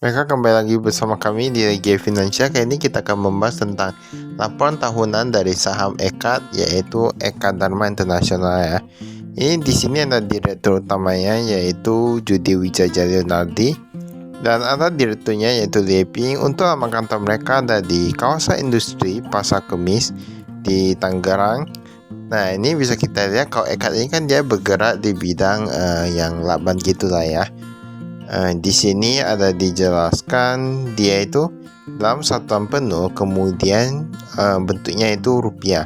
Mereka kembali lagi bersama kami di Regia Finansial. Kali ini kita akan membahas tentang laporan tahunan dari saham EKAD, yaitu EKAD Dharma Internasional ya. Ini di sini ada direktur utamanya yaitu Judi Wijaya Leonardi, dan ada direkturnya yaitu Lieping. Untuk alamat kantor mereka ada di kawasan industri Pasar Kemis di Tangerang. Nah, ini bisa kita lihat kalau EKAD ini kan dia bergerak di bidang yang laban gitulah ya. Di sini ada dijelaskan dia itu dalam satuan penuh, kemudian bentuknya itu rupiah.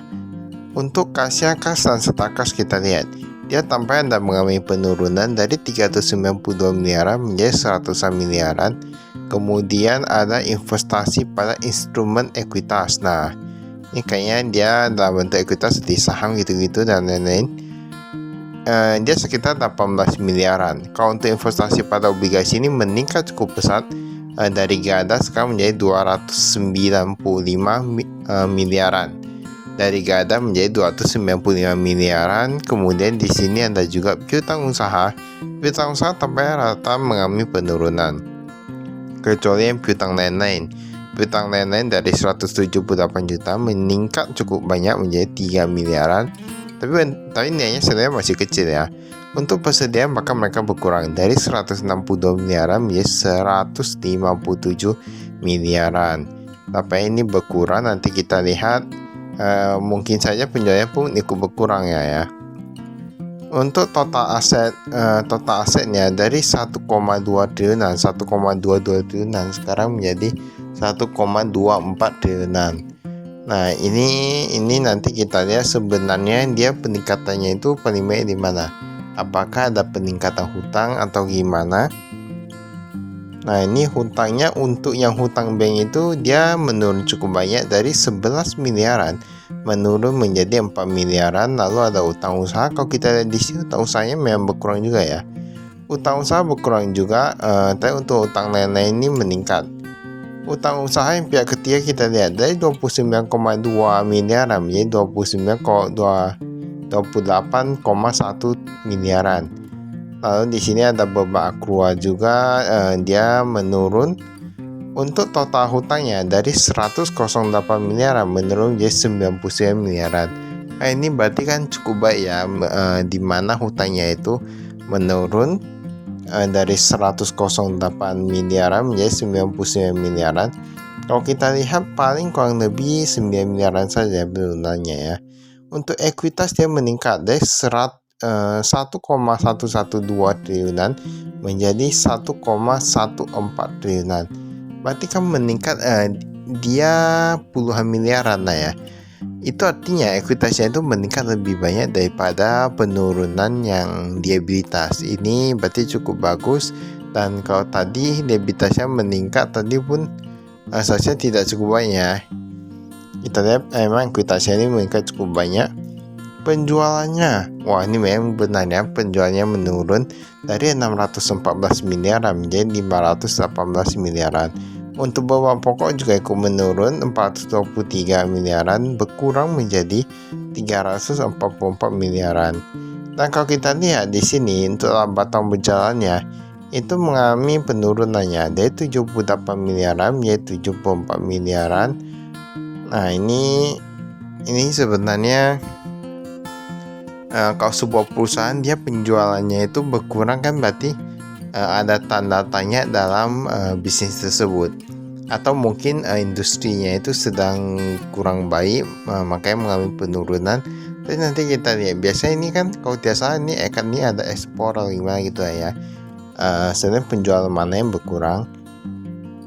Untuk kasnya kas dan serta kas kita lihat, dia tampaknya ada mengalami penurunan dari 392 miliaran menjadi 100 miliaran. Kemudian ada investasi pada instrumen ekuitas. Nah, ini kayaknya dia dalam bentuk ekuitas seperti saham gitu-gitu dan lain-lain. Dia sekitar 18 miliaran. Kalau untuk investasi pada obligasi ini meningkat cukup pesat, dari GADA sekarang menjadi 295 miliaran. Dari GADA menjadi 295 miliaran. Kemudian di sini ada juga piutang usaha. Piutang usaha tampaknya rata mengalami penurunan, kecuali yang piutang lain-lain. Piutang lain-lain dari 178 juta meningkat cukup banyak menjadi 3 miliaran. Tapi nilainya sebenarnya masih kecil ya. Untuk persediaan maka mereka berkurang dari 162 miliaran menjadi 157 miliaran. Tapi ini berkurang, nanti kita lihat mungkin saja penjualannya pun ikut berkurang ya. Untuk total asetnya dari 1,2 triliunan, 1,22 triliunan sekarang menjadi 1,24 triliunan. Nah, ini nanti kita lihat sebenarnya dia peningkatannya itu paling banyak di mana? Apakah ada peningkatan hutang atau gimana? Nah, ini hutangnya, untuk yang hutang bank itu dia menurun cukup banyak dari 11 miliaran menurun menjadi 4 miliaran. Lalu ada utang usaha. Kalau kita lihat di sini utang usahanya memang berkurang juga ya. Utang usaha berkurang juga, tapi untuk utang lain-lain ini meningkat. Utang usaha yang pihak ketiga kita lihat dari 29,2 miliaran menjadi 28,1 miliaran. Lalu di sini ada beberapa akrual juga, dia menurun. Untuk total hutangnya dari 108 miliaran menurun menjadi 99 miliaran. Nah, ini berarti kan cukup baik ya, di mana hutangnya itu menurun dari 108 miliaran menjadi 99 miliaran. Kalau kita lihat paling kurang lebih 9 miliaran saja penurunannya ya. Untuk ekuitas dia meningkat dari 1,112 triliunan menjadi 1,14 triliunan. Berarti kan meningkat, dia puluhan miliaran lah ya. Itu artinya ekuitasnya itu meningkat lebih banyak daripada penurunan yang liabilitas. Ini berarti cukup bagus. Dan kalau tadi liabilitasnya meningkat, tadi pun asasnya tidak cukup banyak. Kita lihat memang ekuitasnya ini meningkat cukup banyak. Penjualannya, wah ini memang benarnya penjualannya menurun dari 614 miliaran menjadi 518 miliaran. Untuk bahan pokok juga ikut menurun 423 miliaran, berkurang menjadi 344 miliaran. Dan kalau kita lihat di sini untuk lambatan berjalannya itu mengalami penurunannya dari 78 miliaran menjadi 74 miliaran. Nah, ini sebenarnya kalau sebuah perusahaan dia penjualannya itu berkurang kan berarti ada tanda tanya dalam bisnis tersebut, atau mungkin industrinya itu sedang kurang baik, makanya mengalami penurunan. Tapi nanti kita lihat, biasanya ini kan kalau tidak salah ini ini ada ekspor atau gimana gitu ya. Sebenarnya penjualan mana yang berkurang.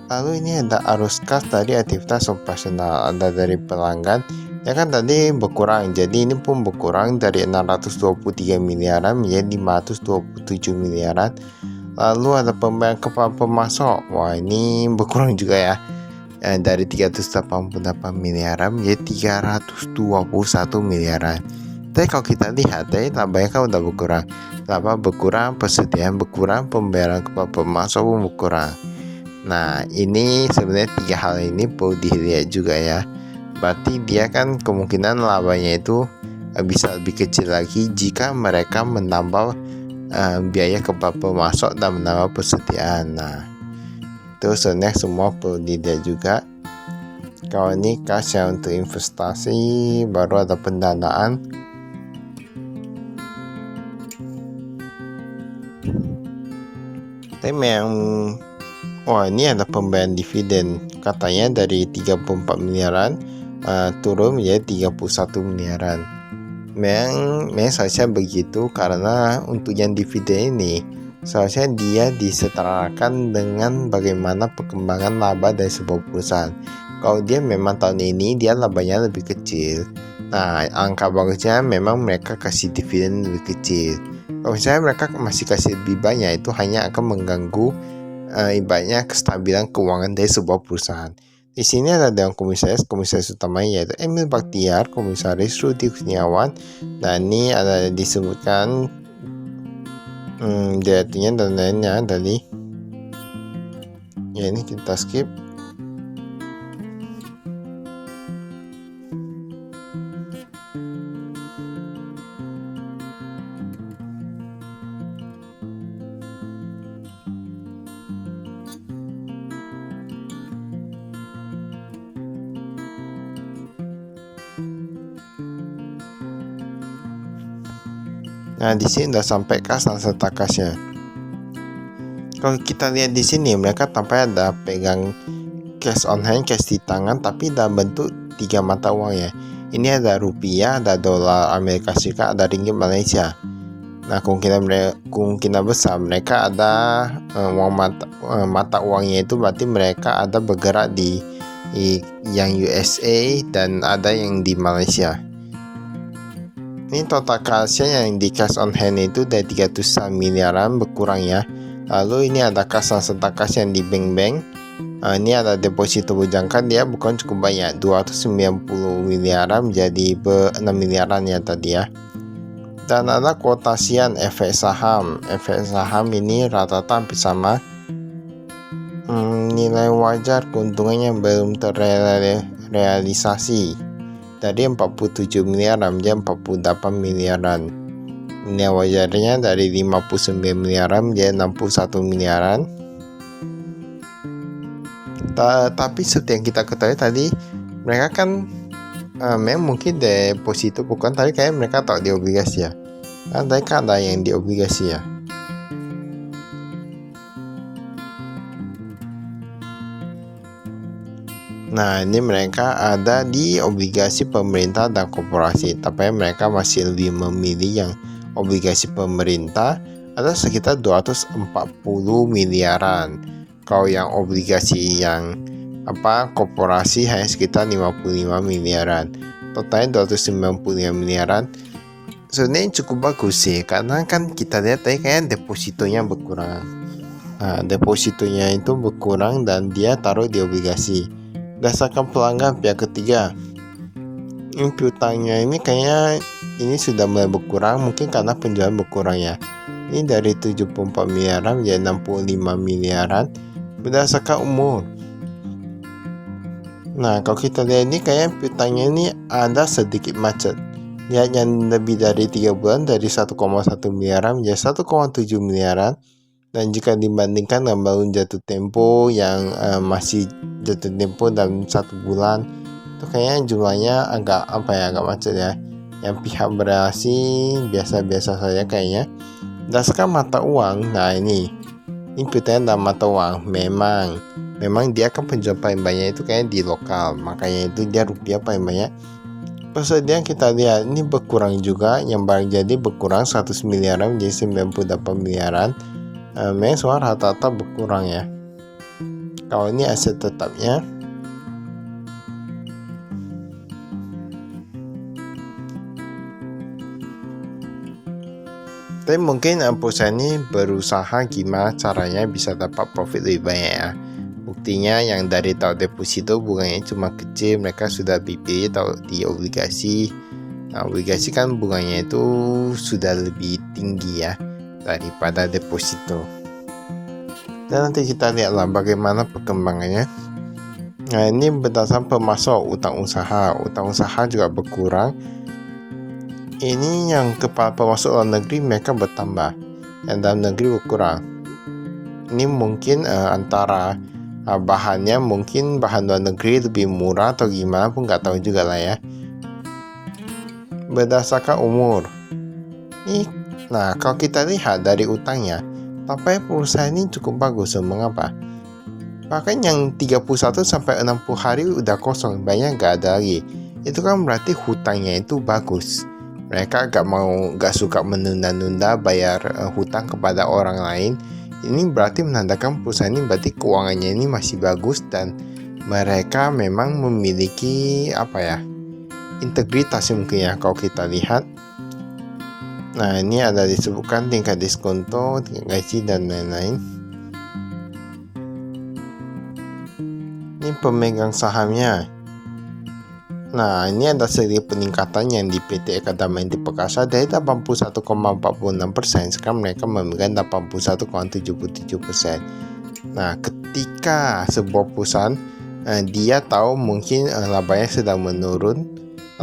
Lalu ini ada arus kas dari aktivitas operasional, ada dari pelanggan ya kan tadi berkurang, jadi ini pun berkurang dari 623 miliaran menjadi 527 miliaran. Lalu ada pembayaran kepada pemasok, wah ini berkurang juga ya, dari 388 miliaran menjadi 321 miliaran. Tapi kalau kita lihat labanya kan udah berkurang, laba berkurang, persediaan berkurang, pembayaran kepada pemasok pun berkurang. Nah, ini sebenarnya 3 hal ini perlu dilihat juga ya. Berarti dia kan kemungkinan labanya itu bisa lebih kecil lagi jika mereka menambah biaya kepada pemasok dan menambah persediaan. Nah, itu sebenarnya semua perlu dilihat juga. Kalau ini cash yang untuk investasi, baru ada pendanaan. Tapi memang ini ada pembayaran dividen, katanya dari 34 miliaran turun menjadi 31 miliaran. Memang seharusnya begitu, karena untuk yang dividen ini seharusnya dia disetarakan dengan bagaimana perkembangan laba dari sebuah perusahaan. Kalau dia memang tahun ini dia labanya lebih kecil, nah angka bagusnya memang mereka kasih dividen lebih kecil. Kalau misalnya mereka masih kasih lebih banyak, itu hanya akan mengganggu ibaratnya kestabilan keuangan dari sebuah perusahaan. Di sini ada dewan komisaris utamanya yaitu Emil Baktiar, komisaris Rudi Kurniawan, dan ini ada disebutkan direkturnya dan lainnya dari ya, ini kita skip. Nah, di sini udah sampai kas dan serta kasnya. Kalau kita lihat di sini, mereka tampaknya ada pegang cash on hand, cash di tangan, tapi dalam bentuk 3 mata uang ya. Ini ada rupiah, ada dolar Amerika Serikat, ada ringgit Malaysia. Nah, kemungkinan besar mereka ada uang mata uangnya itu berarti mereka ada bergerak di yang USA dan ada yang di Malaysia. Ini total cashnya yang di cash on hand itu dari 300 miliaran berkurang ya. Lalu ini ada kas serta kas yang di bank-bank. Ini ada deposito berjangka, dia bukan cukup banyak, 290 miliaran menjadi 6 miliaran ya tadi ya. Dan ada kuotasian efek saham. Efek saham ini rata-rata hampir sama. Nilai wajar keuntungannya belum terrealisasi. Dari 47 miliaran menjadi 48 miliaran. Nilai wajarnya dari 59 miliaran menjadi 61 miliaran. Tapi seperti yang kita ketahui tadi, mereka kan memang mungkin deposito bukan, tapi kayak mereka tahu di obligasi ya. Tadi kan ada yang di obligasi ya. Nah, ini mereka ada di obligasi pemerintah dan korporasi, tapi mereka masih lebih memilih yang obligasi pemerintah, ada sekitar 240 miliaran. Kalau yang obligasi yang korporasi hanya sekitar 55 miliaran. Totalnya 295 miliaran. Sebenarnya cukup bagus sih, karena kan kita lihat tadi kayak depositonya berkurang. Nah, depositonya itu berkurang dan dia taruh di obligasi. Berdasarkan pelanggan pihak ketiga, piutangnya ini kayaknya ini sudah mulai berkurang, mungkin karena penjualan berkurang ya. Ini dari 74 miliaran menjadi 65 miliaran berdasarkan umur. Nah, kalau kita lihat ini kayak piutangnya ini ada sedikit macet. Lihat yang lebih dari 3 bulan dari 1,1 miliaran menjadi 1,7 miliaran. Dan jika dibandingkan dengan baru jatuh tempo yang masih jatuh tempo dalam 1 bulan, itu kayaknya jumlahnya agak macet ya. Yang pihak bereaksi biasa-biasa saja kayaknya. Berdasarkan mata uang, nah ini piutangnya dalam mata uang, memang dia akan penjual paling banyak itu kayaknya di lokal, makanya itu dia rupiah paling banyak. Persediaan kita lihat ini berkurang juga, yang barang jadi berkurang 100 miliaran menjadi 98 miliaran. Memang semua rata-rata berkurang ya. Kalau ini aset tetapnya, tapi mungkin perusahaan ini berusaha gimana caranya bisa dapat profit lebih banyak ya. Buktinya yang dari tahu deposito bunganya cuma kecil, mereka sudah pilih tahu di obligasi. Nah, obligasi kan bunganya itu sudah lebih tinggi ya daripada deposito. Dan nanti kita lihatlah bagaimana perkembangannya. Nah, ini berdasarkan pemasok utang usaha juga berkurang. Ini yang kepala pemasok luar negeri mereka bertambah, yang dalam negeri berkurang. Ini mungkin antara Bahannya mungkin bahan luar negeri lebih murah atau gimana pun nggak tahu juga lah ya. Berdasarkan umur. Nah, kalau kita lihat dari utangnya, tampaknya perusahaan ini cukup bagus. Mengapa? Bahkan yang 31 sampai 60 hari udah kosong, banyak nggak ada lagi. Itu kan berarti hutangnya itu bagus. Mereka gak suka menunda-nunda bayar hutang kepada orang lain. Ini berarti menandakan perusahaan ini berarti keuangannya ini masih bagus dan mereka memang memiliki integritas mungkin ya kalau kita lihat. Nah, ini ada disebutkan tingkat diskonto, tingkat gaji dan lain-lain. Ini pemegang sahamnya. Nah, ini ada segi peningkatan yang di PT Eka Damayanti Perkasa dari 81,46%, sekarang mereka memegang 81,77%. Nah, ketika sebuah perusahaan dia tahu mungkin labanya sedang menurun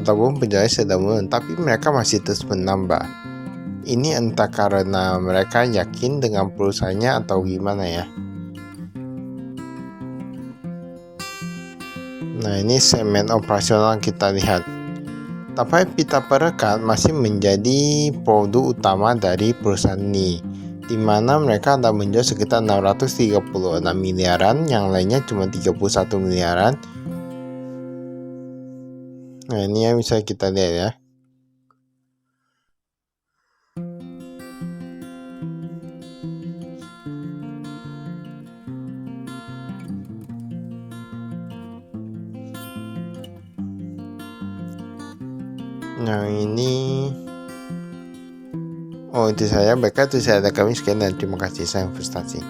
ataupun penjualannya sedang menurun, tapi mereka masih terus menambah. Ini entah karena mereka yakin dengan perusahaannya atau gimana ya. Nah, ini segmen operasional kita lihat. Tapi pita perekat masih menjadi produk utama dari perusahaan ini, di mana mereka ada menjual sekitar 636 miliaran, yang lainnya cuma 31 miliaran. Nah, ini yang bisa kita lihat ya. Nah, ini itu saya. Baiklah, itu saya ada kami sekian dan terima kasih. Saya investasi.